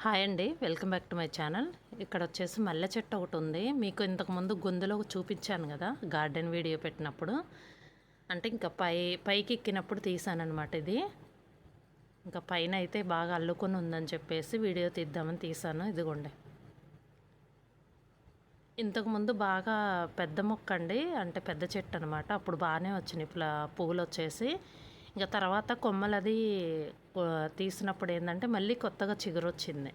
Hi అండి, welcome back to my channel. ఇక్కడ వచ్చేసి మల్లె చెట్టు ఒకటి ఉంది. మీకు ఇంతకుముందు గొంతులో చూపించాను కదా గార్డెన్ వీడియో పెట్టినప్పుడు. అంటే ఇంకా పైకి ఎక్కినప్పుడు తీసానమాట. ఇది ఇంకా పైన అయితే బాగా అల్లుకొని ఉందని చెప్పేసి వీడియో తీద్దామని తీసాను. ఇదిగోండి, ఇంతకుముందు బాగా పెద్ద మొక్క అండి, అంటే పెద్ద చెట్టు అనమాట. అప్పుడు బాగానే వచ్చినాయి పువ్వులు వచ్చేసి. ఇంకా తర్వాత కొమ్మలది తీసినప్పుడు ఏంటంటే మళ్ళీ కొత్తగా చిగురు వచ్చింది.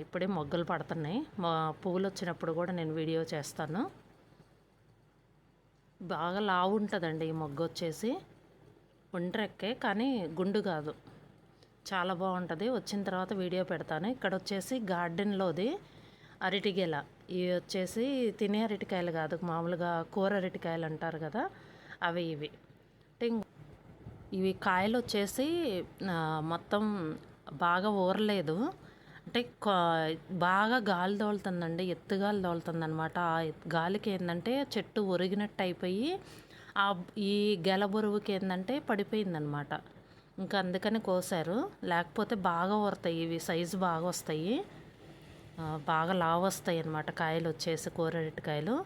ఇప్పుడే మొగ్గలు పడుతున్నాయి. పువ్వులు వచ్చినప్పుడు కూడా నేను వీడియో చేస్తాను. బాగా లావు ఉంటుందండి ఈ మొగ్గ వచ్చేసి. ఒంట్రెక్కే కానీ గుండు కాదు, చాలా బాగుంటుంది. వచ్చిన తర్వాత వీడియో పెడతాను. ఇక్కడ వచ్చేసి గార్డెన్లోది అరటిగెల. ఇవి వచ్చేసి తినే అరటికాయలు కాదు, మామూలుగా కూర అరటికాయలు అంటారు కదా, అవి ఇవి. అంటే ఇవి కాయలు వచ్చేసి మొత్తం బాగా ఊరలేదు. అంటే బాగా గాలి తోలుతుందండి, ఎత్తు గాలి తోలుతుంది అనమాట. ఆ గాలికి ఏంటంటే చెట్టు ఒరిగినట్టు అయిపోయి ఈ గెల బరువుకి ఏంటంటే పడిపోయిందనమాట. ఇంకా అందుకని కోసారు. లేకపోతే బాగా ఊరతాయి ఇవి, సైజు బాగా వస్తాయి, బాగా లావు వస్తాయి అన్నమాట కాయలు వచ్చేసి, కూర అరటికాయలు.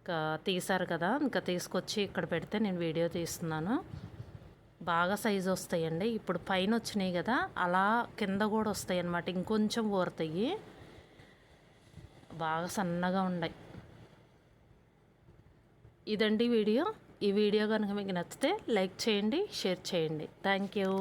ఇంకా తీసారు కదా, ఇంకా తీసుకొచ్చి ఇక్కడ పెడితే నేను వీడియో తీస్తున్నాను. బాగా సైజు వస్తాయండి. ఇప్పుడు పైన వచ్చినాయి కదా, అలా కింద కూడా వస్తాయి అన్నమాట. ఇంకొంచెం ఊరుతాయి, బాగా సన్నగా ఉన్నాయి. ఇదండి వీడియో. ఈ వీడియో కనుక మీకు నచ్చితే లైక్ చేయండి, షేర్ చేయండి. Thank you.